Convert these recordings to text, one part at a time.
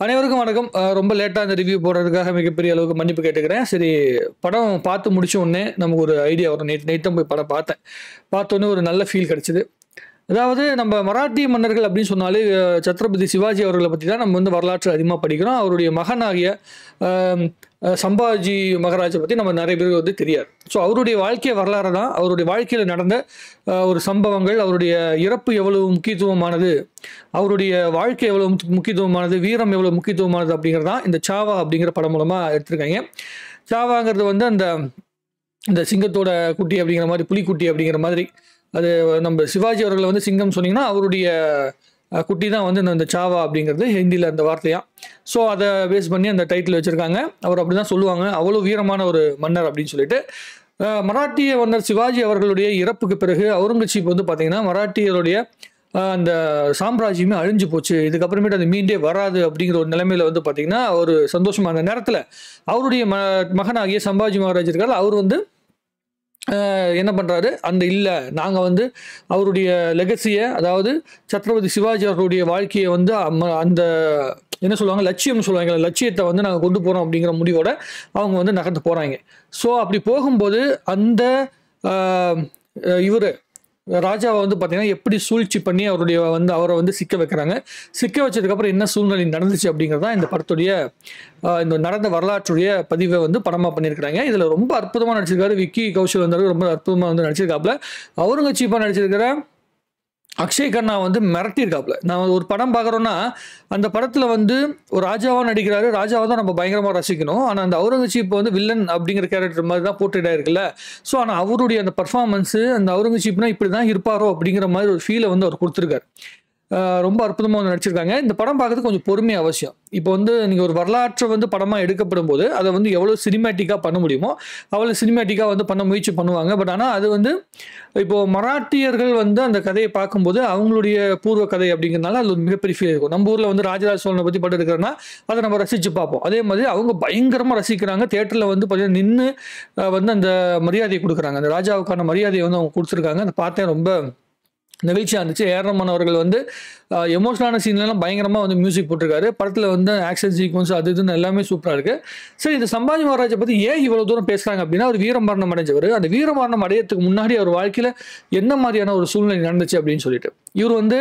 அனைவருக்கும் வணக்கம். ரொம்ப லேட்டா அந்த ரிவ்யூ போடுறதுக்காக மிகப்பெரிய அளவுக்கு மன்னிப்பு கேட்டுக்கிறேன். சரி, படம் பார்த்து முடிச்ச உடனே நமக்கு ஒரு ஐடியா வரும். நேத்து தான் போய் படம் பார்த்தேன். பார்த்தோனே ஒரு நல்ல ஃபீல் கிடைச்சது. அதாவது நம்ம மராட்டிய மன்னர்கள் அப்படின்னு சொன்னாலே சத்ரபதி சிவாஜி அவர்களை பத்தி தான் நம்ம வந்து வரலாற்று அதிகமா படிக்கிறோம். அவருடைய மகனாகிய அ சம்பாஜி மகாராஜை பத்தி நம்ம நிறைய பேருக்கு வந்து தெரியாது. ஸோ அவருடைய வாழ்க்கை வரலாறு தான், அவருடைய வாழ்க்கையில நடந்த ஒரு சம்பவங்கள், அவருடைய இறப்பு எவ்வளவு முக்கியத்துவமானது, அவருடைய வாழ்க்கை எவ்வளவு முக்கியத்துவமானது, வீரம் எவ்வளவு முக்கியத்துவமானது அப்படிங்கிறது தான் இந்த சாவா அப்படிங்கிற படம் மூலமா எடுத்திருக்காங்க. சாவாங்கிறது வந்து அந்த இந்த சிங்கத்தோட குட்டி அப்படிங்கிற மாதிரி, புலிக்குட்டி அப்படிங்கிற மாதிரி. அது நம்ம சிவாஜி அவர்களை வந்து சிங்கம் சொன்னீங்கன்னா அவருடைய குட்டி தான் வந்து இந்த சாவா அப்படிங்கிறது ஹிந்தியில் அந்த வார்த்தையா. ஸோ அதை பேஸ் பண்ணி அந்த டைட்டில் வச்சுருக்காங்க. அவர் அப்படி தான் சொல்லுவாங்க, அவ்வளோ வீரமான ஒரு மன்னர் அப்படின்னு சொல்லிட்டு. மராட்டிய மன்னர் சிவாஜி அவர்களுடைய இறப்புக்கு பிறகு அவுரங்கசீப் வந்து பார்த்தீங்கன்னா மராட்டியருடைய அந்த சாம்ராஜ்யமே அழிஞ்சு போச்சு, இதுக்கப்புறமேட்டு அது மீண்டே வராது அப்படிங்கிற ஒரு நிலைமையில வந்து பார்த்தீங்கன்னா ஒரு சந்தோஷமா அந்த நேரத்தில் அவருடைய மகனாகிய சம்பாஜி மகாராஜ் இருக்கார். அவர் வந்து என்ன பண்ணுறாரு, அந்த இல்லை நாங்கள் வந்து அவருடைய லெகசியை, அதாவது சத்ரபதி சிவாஜி அவர்களுடைய வாழ்க்கையை வந்து அந்த என்ன சொல்லுவாங்க, லட்சியம்னு சொல்லுவாங்க, லட்சியத்தை வந்து நாங்கள் கொண்டு போகிறோம் அப்படிங்கிற முடிவோட அவங்க வந்து நகர்ந்து போகிறாங்க. ஸோ அப்படி போகும்போது அந்த இவர் ராஜாவை வந்து பார்த்தீங்கன்னா எப்படி சூழ்ச்சி பண்ணி அவரை வந்து சிக்க வைக்கிறாங்க, சிக்க வச்சதுக்கப்புறம் என்ன சூழ்நிலை நடந்துச்சு அப்படிங்கிறது தான் இந்த படத்துடைய இந்த நடந்த வரலாற்றுடைய பதிவை வந்து படமாக பண்ணியிருக்கிறாங்க. இதில் ரொம்ப அற்புதமாக நடிச்சிருக்காரு விக்கி கௌஷல் வந்து ரொம்ப அற்புதமாக வந்து நடிச்சிருக்காப்புல. அவுரங்கசீப்பாக நடிச்சிருக்கிற அக்ஷய் கண்ணா வந்து மிரட்டியிருக்காப்புல. நான் ஒரு படம் பார்க்குறோன்னா அந்த படத்தில் வந்து ஒரு ராஜாவாக நடிக்கிறாரு, ராஜாவை தான் நம்ம பயங்கரமாக ரசிக்கணும். ஆனால் அந்த அவுரங்கசீப் வந்து வில்லன் அப்படிங்கிற கேரக்டர் மாதிரி தான் போர்ட்ரேட் ஆயிருக்குல்ல. ஸோ ஆனால் அவருடைய அந்த பர்ஃபார்மன்ஸு, அந்த அவுரங்கசீப்னா இப்படி தான் இருப்பாரோ அப்படிங்கிற மாதிரி ஒரு ஃபீலை வந்து அவர் கொடுத்துருக்காரு. ரொம்ப அற்புதமாக வந்து நடிச்சிருக்காங்க. இந்த படம் பார்க்கறது கொஞ்சம் பொறுமை அவசியம். இப்போ வந்து நீங்கள் ஒரு வரலாற்றை வந்து படமாக எடுக்கப்படும் போது அதை வந்து எவ்வளோ சினிமேட்டிக்காக பண்ண முடியுமோ அவ்வளோ சினிமேட்டிக்காக வந்து பண்ண முயற்சி பண்ணுவாங்க. பட் ஆனால் அது வந்து இப்போது மராட்டியர்கள் வந்து அந்த கதையை பார்க்கும்போது அவங்களுடைய பூர்வ கதை அப்படிங்கிறதுனால அது ஒரு மிகப்பெரிய ஃபீல் இருக்கும். நம்ம ஊரில் வந்து ராஜராஜ சோழனை பற்றி படம் எடுக்கிறோன்னா அதை நம்ம ரசித்து பார்ப்போம். அதே மாதிரி அவங்க பயங்கரமாக ரசிக்கிறாங்க. தேட்டரில் வந்து பார்த்தீங்கன்னா நின்று வந்து அந்த மரியாதையை கொடுக்குறாங்க, அந்த ராஜாவுக்கான மரியாதையை வந்து அவங்க கொடுத்துருக்காங்க. அதை பார்த்தேன், ரொம்ப நெகிழ்ச்சியாக இருந்துச்சு. ரஹ்மான் அவர்கள் வந்து எமோஷனலான சீன்லாம் பயங்கரமாக வந்து மியூசிக் போட்டிருக்காரு. படத்தில் வந்து ஆக்ஷன் சீக்வன்ஸ் அது இதுன்னு எல்லாமே சூப்பராக இருக்குது. சரி, இந்த சம்பாஜி மகாராஜை பற்றி ஏன் இவ்வளோ தூரம் பேசுகிறாங்க அப்படின்னா, அவர் வீரமரணம் அடைஞ்சவர். அந்த வீரமரணம் அடையத்துக்கு முன்னாடி அவர் வாழ்க்கையில் என்ன மாதிரியான ஒரு சூழ்நிலை நடந்துச்சு அப்படின்னு சொல்லிட்டு, இவர் வந்து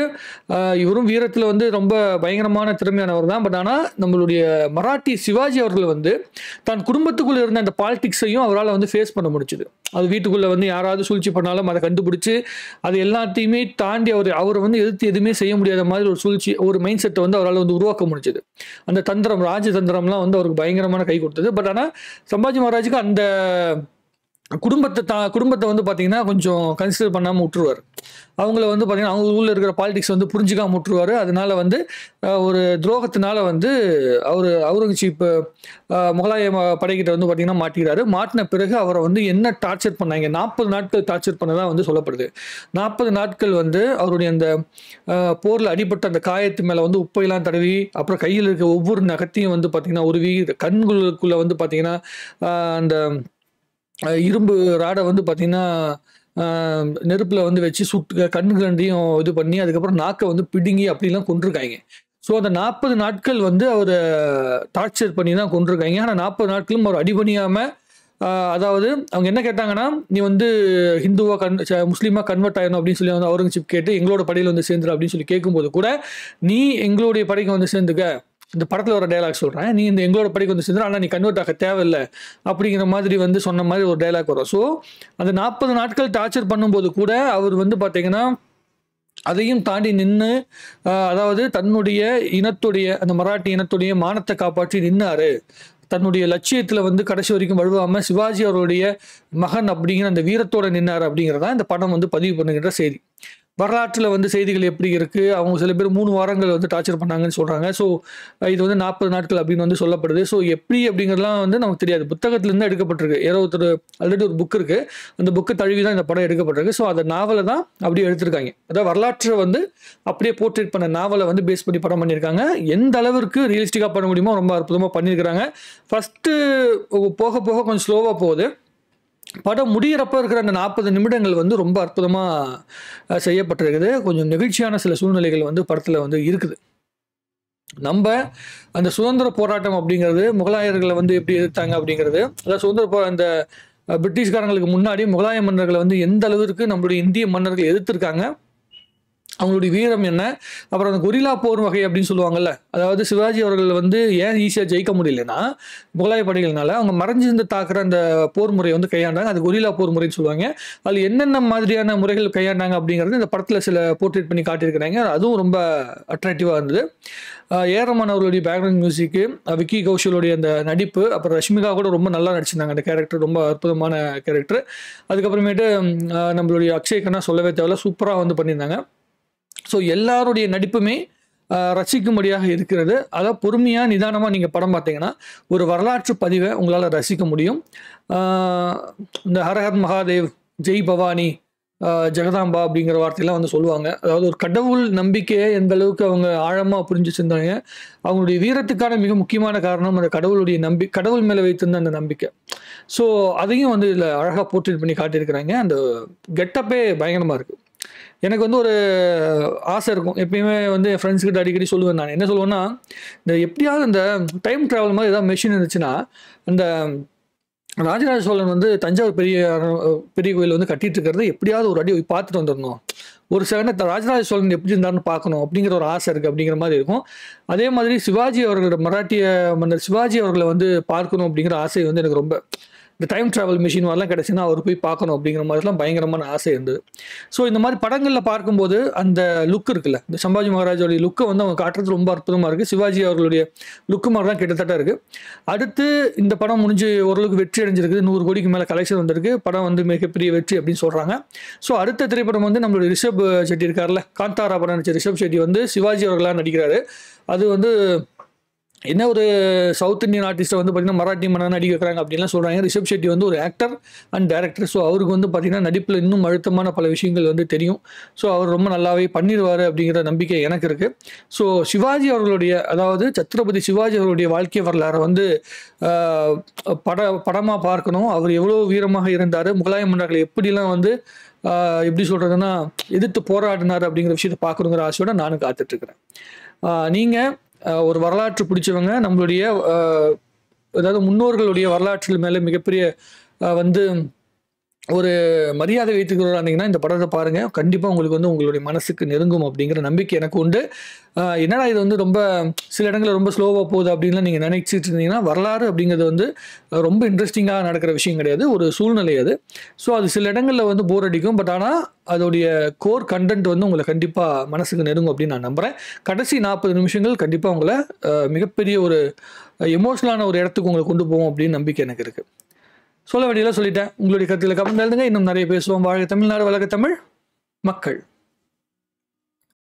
இவரும் வீரத்தில் வந்து ரொம்ப பயங்கரமான திறமையானவர் தான். பட் ஆனால் நம்மளுடைய மராட்டி சிவாஜி அவர்கள் வந்து தன் குடும்பத்துக்குள்ளே இருந்த அந்த பாலிடிக்ஸையும் அவரால் வந்து ஃபேஸ் பண்ண முடிச்சுது. அது வீட்டுக்குள்ளே வந்து யாராவது சூழ்ச்சி பண்ணாலும் அதை கண்டுபிடிச்சி அது எல்லாத்தையுமே தாண்டி அவர் வந்து எதிர்த்து எதுவுமே செய்ய முடியாத மாதிரி ஒரு சூழ்ச்சி, ஒரு மைண்ட் செட்டை வந்து அவரால் வந்து உருவாக்க முடிஞ்சது. அந்த தந்திரம், ராஜதந்திரம்லாம் வந்து அவருக்கு பயங்கரமான கை கொடுத்தது. பட் ஆனால் சம்பாஜி மகாராஜுக்கு அந்த குடும்பத்தை வந்து பார்த்தீங்கன்னா கொஞ்சம் கன்சிடர் பண்ணாமல் விட்டுருவார். அவங்கள வந்து பார்த்தீங்கன்னா அவங்க ஊரில் இருக்கிற பாலிடிக்ஸ் வந்து புரிஞ்சுக்காம விட்டுருவார். அதனால வந்து ஒரு துரோகத்தினால வந்து அவுரங்கசீப் முகலாய படைக்கிட்ட வந்து பார்த்தீங்கன்னா மாட்டிக்கிறாரு. மாட்டின பிறகு அவரை வந்து என்ன டார்ச்சர் பண்ணாங்க, 40 நாட்கள் டார்ச்சர் பண்ணதான் வந்து சொல்லப்படுது. 40 நாட்கள் வந்து அவருடைய அந்த போரில் அடிபட்ட அந்த காயத்து மேலே வந்து உப்பையெல்லாம் தடவி, அப்புறம் கையில் இருக்க ஒவ்வொரு நகத்தையும் வந்து பார்த்தீங்கன்னா உருவி, கண்களுக்குள்ளே வந்து பார்த்தீங்கன்னா அந்த இரும்பு ராடை வந்து பார்த்தீங்கன்னா நெருப்பில் வந்து வச்சு சுட்டு கண்ணுக்கு ரெண்டையும் இது பண்ணி அதுக்கப்புறம் நாக்கை வந்து பிடுங்கி அப்படிலாம் கொண்டிருக்காங்க. ஸோ அந்த 40 நாட்கள் வந்து அவரை டார்ச்சர் பண்ணி தான் கொண்டிருக்காங்க. ஆனால் 40 நாட்களும் அவர் அடிபணியாமல், அதாவது அவங்க என்ன கேட்டாங்கன்னா, நீ வந்து ஹிந்துவா முஸ்லீமாக கன்வெர்ட் ஆகணும் அப்படின்னு சொல்லி வந்து அவுரங்கசீப் கேட்டு எங்களோட படையில் வந்து சேர்ந்துரு அப்படின்னு சொல்லி கேட்கும்போது கூட, நீ எங்களுடைய படைக்கு வந்து சேர்ந்துக்க, இந்த படத்தில் ஒரு டைலாக் சொல்கிறேன், நீ இந்த எங்களோட படைக்கு வந்து சேர்ந்துரு, ஆனால் நீ கன்வெர்ட் ஆக தேவையில்லை அப்படிங்கிற மாதிரி வந்து சொன்ன மாதிரி ஒரு டைலாக் வரும். ஸோ அந்த 40 நாட்கள் டார்ச்சர் பண்ணும்போது கூட அவர் வந்து பார்த்தீங்கன்னா அதையும் தாண்டி நின்று, அதாவது தன்னுடைய இனத்துடைய, அந்த மராட்டி இனத்துடைய மானத்தை காப்பாற்றி நின்னாரு. தன்னுடைய லட்சியத்தில் வந்து கடைசி வரைக்கும் வழுவாமல் சிவாஜி அவருடைய மகன் அப்படிங்கிற அந்த வீரத்தோடு நின்னார் அப்படிங்கிறதா இந்த படம் வந்து பதிவு பண்ணுகின்ற செய்தி. வரலாற்றில் வந்து செய்திகள் எப்படி இருக்குது, அவங்க சில பேர் 3 வாரங்கள் வந்து டார்ச்சர் பண்ணாங்கன்னு சொல்கிறாங்க. ஸோ இது வந்து 40 நாட்கள் அப்படின்னு வந்து சொல்லப்படுது. ஸோ எப்படி அப்படிங்கிறதுலாம் வந்து நமக்கு தெரியாது. புத்தகத்திலேருந்து எடுக்கப்பட்டிருக்கு. ஆல்ரெடி ஒரு புக் இருக்குது, அந்த புக்கு தழுவி தான் இந்த படம் எடுக்கப்பட்டிருக்கு. ஸோ அந்த நாவலை தான் அப்படியே எடுத்திருக்காங்க. அதாவது வரலாற்றை வந்து அப்படியே போர்ட்ரேட் பண்ண நாவலை வந்து பேஸ் பண்ணி படம் பண்ணியிருக்காங்க. எந்த அளவிற்கு ரியலிஸ்டிக்காக பண்ண முடியுமோ ரொம்ப அற்புதமாக பண்ணியிருக்கிறாங்க. ஃபஸ்ட்டு போக போக கொஞ்சம் ஸ்லோவாக போகுது. படம் முடிகிறப்ப இருக்கிற அந்த 40 நிமிடங்கள் வந்து ரொம்ப அற்புதமாக செய்யப்பட்டிருக்குது. கொஞ்சம் நெகிழ்ச்சியான சில சூழ்நிலைகள் வந்து படத்தில் வந்து இருக்குது. நம்ம அந்த சுதந்திர போராட்டம் அப்படிங்கிறது முகலாயர்களை வந்து எப்படி எதிர்த்தாங்க அப்படிங்கிறது, அதாவது அந்த பிரிட்டிஷ்காரங்களுக்கு முன்னாடி முகலாய மன்னர்களை வந்து எந்த அளவிற்கு நம்மளுடைய இந்திய மன்னர்கள் எதிர்த்திருக்காங்க, அவங்களுடைய வீரம் என்ன, அப்புறம் அந்த கொரில்லா போர் வகை அப்படின்னு சொல்லுவாங்கல்ல, அதாவது சிவாஜி அவர்கள் வந்து ஏன் ஈஸியாக ஜெயிக்க முடியலன்னா முகலாய படைகள்னால அவங்க மறைஞ்சிருந்து தாக்குற அந்த போர் முறையை வந்து கையாண்டாங்க. அது கொரில்லா போர் முறைன்னு சொல்லுவாங்க. அதில் என்னென்ன மாதிரியான முறைகள் கையாண்டாங்க அப்படிங்கிறது இந்த படத்தில் சில போர்ட்ரேட் பண்ணி காட்டியிருக்கிறாங்க. அதுவும் ரொம்ப அட்ராக்டிவாக இருந்தது. ஏரமன் அவர்களுடைய பேக்ரவுண்ட் மியூசிக்கு, விக்கி கௌஷலுடைய அந்த நடிப்பு, அப்புறம் ரஷ்மிகா கூட ரொம்ப நல்லா நடிச்சிருந்தாங்க. அந்த கேரக்டர் ரொம்ப அற்புதமான கேரக்டர். அதுக்கப்புறமேட்டு நம்மளுடைய அக்ஷய் கண்ணா சொல்லவே தேவையில்ல, சூப்பராக வந்து பண்ணியிருந்தாங்க. ஸோ எல்லாருடைய நடிப்புமே ரசிக்கும்படியாக இருக்கிறது. அதாவது பொறுமையாக நிதானமாக நீங்கள் படம் பார்த்தீங்கன்னா ஒரு வரலாற்று பதிவை உங்களால் ரசிக்க முடியும். இந்த ஹரஹர் மகாதேவ், ஜெய் பவானி, ஜெகதாம்பா அப்படிங்கிற வார்த்தையெல்லாம் வந்து சொல்லுவாங்க. அதாவது ஒரு கடவுள் நம்பிக்கையை எந்த அளவுக்கு அவங்க ஆழமாக புரிஞ்சு செஞ்சாங்க. அவங்களுடைய வீரத்துக்கான மிக முக்கியமான காரணம் அந்த கடவுள் மேலே வைத்திருந்த அந்த நம்பிக்கை. ஸோ அதையும் வந்து இதில் அழகாக போர்ட்ரேட் பண்ணி காட்டியிருக்கிறாங்க. அந்த கெட்டப்பே பயங்கரமாக இருக்குது. எனக்கு வந்து ஒரு ஆசை இருக்கும், எப்பயுமே வந்து என் ஃப்ரெண்ட்ஸ் கிட்ட அடிக்கடி சொல்லுவேன். நான் என்ன சொல்லுவேன்னா, இந்த எப்படியாவது இந்த டைம் ட்ராவல் மாதிரி ஏதாவது மெஷின் இருந்துச்சுன்னா, அந்த ராஜராஜ சோழன் வந்து தஞ்சாவூர் பெரிய கோயில் வந்து கட்டிட்டு இருக்கிறது எப்படியாவது ஒரு அடி போய் பார்த்துட்டு வந்துடணும், ஒரு செகண்ட் ராஜராஜ சோழன் எப்படி இருந்தாருன்னு பார்க்கணும் அப்படிங்கிற ஒரு ஆசை இருக்குது அப்படிங்கிற மாதிரி இருக்கும். அதே மாதிரி சிவாஜி அவர்களோட மராட்டிய மன்னர் சிவாஜி அவர்களை வந்து பார்க்கணும் அப்படிங்கிற ஆசை வந்து எனக்கு ரொம்ப, இந்த டைம் ட்ராவல் மிஷின் மாதிரிலாம் கிடச்சுன்னா அவர் போய் பார்க்கணும் அப்படிங்கிற மாதிரிலாம் பயங்கரமான ஆசை இருந்தது. ஸோ இந்த மாதிரி படங்களில் பார்க்கும்போது அந்த லுக் இருக்குல்ல, இந்த சம்பாஜி மகாராஜோடைய லுக்கை வந்து அவங்க காட்டுறது ரொம்ப அற்புதமாக இருக்குது. சிவாஜி அவர்களுடைய லுக்கு மாதிரி தான் கிட்டத்தட்ட இருக்குது. அடுத்து இந்த படம் முடிஞ்சு ஓரளவுக்கு வெற்றி அடைஞ்சிருக்குது, 100 கோடிக்கு மேலே கலெக்ஷன் வந்திருக்கு. படம் வந்து மிகப்பெரிய வெற்றி அப்படின்னு சொல்கிறாங்க. ஸோ அடுத்த திரைப்படம் வந்து நம்மளுடைய ரிஷப் ஷெட்டி இருக்கார்ல, காந்தாரா படம் நடிச்ச ரிஷப் ஷெட்டி வந்து சிவாஜி அவர்களாக நடிக்கிறாரு. அது வந்து என்ன ஒரு சவுத் இந்தியன் ஆர்டிஸ்ட்டை வந்து பார்த்தீங்கன்னா மராட்டி மன்னன் நடிக்க வைக்கிறாங்க அப்படின்லாம் சொல்கிறாங்க. ரிஷப் ஷெட்டி வந்து ஒரு ஆக்டர் அண்ட் டேரக்டர். ஸோ அவருக்கு வந்து பார்த்தீங்கன்னா நடிப்பில் இன்னும் அழுத்தமான பல விஷயங்கள் வந்து தெரியும். ஸோ அவர் ரொம்ப நல்லாவே பண்ணிடுவார் அப்படிங்கிற நம்பிக்கை எனக்கு இருக்குது. ஸோ சிவாஜி அவர்களுடைய, அதாவது சத்ரபதி சிவாஜி அவர்களுடைய வாழ்க்கை வரலாறை வந்து படமாக பார்க்கணும். அவர் எவ்வளோ வீரமாக இருந்தார், முகலாய மன்னர்களை எப்படிலாம் வந்து எப்படி சொல்கிறதுன்னா எதிர்த்து போராடினார் அப்படிங்கிற விஷயத்தை பார்க்கணுங்கிற ஆசையோட நானும் காத்துட்ருக்கிறேன். நீங்கள் ஒரு வரலாற்று பிடிச்சவங்க, நம்மளுடைய அதாவது முன்னோர்களுடைய வரலாற்றில் மேலே மிகப்பெரிய வந்து ஒரு மரியாதை வைத்துக்கிறோம் இருந்தீங்கன்னா இந்த படத்தை பாருங்கள். கண்டிப்பாக உங்களுக்கு வந்து உங்களுடைய மனசுக்கு நெருங்கும் அப்படிங்கிற நம்பிக்கை எனக்கு உண்டு. என்னடா இது வந்து ரொம்ப சில இடங்களில் ரொம்ப ஸ்லோவாக போகுது அப்படின்லாம் நீங்கள் நினைச்சிட்டு இருந்தீங்கன்னா, வரலாறு அப்படிங்கிறது வந்து ரொம்ப இன்ட்ரெஸ்டிங்காக நடக்கிற விஷயம் கிடையாது, ஒரு சூழ்நிலை அது. ஸோ அது சில இடங்களில் வந்து போர் அடிக்கும். பட் ஆனால் அதோடைய கோர் கண்டென்ட் வந்து உங்களை கண்டிப்பாக மனசுக்கு நெருங்கும் அப்படின்னு நான் நம்புகிறேன். கடைசி 40 நிமிஷங்கள் கண்டிப்பாக உங்களை மிகப்பெரிய ஒரு எமோஷனலான ஒரு இடத்துக்கு உங்களை கொண்டு போவோம் அப்படின்னு நம்பிக்கை எனக்கு இருக்குது. சொல்ல வேண்டியதெல்லாம் சொல்லிட்டேன். உங்களுடைய கருத்துக்களை கமெண்ட் எழுதுங்க. இன்னும் நிறைய பேசுவோம். வாழ்க தமிழ்நாடு, வளர்க தமிழ் மக்கள்.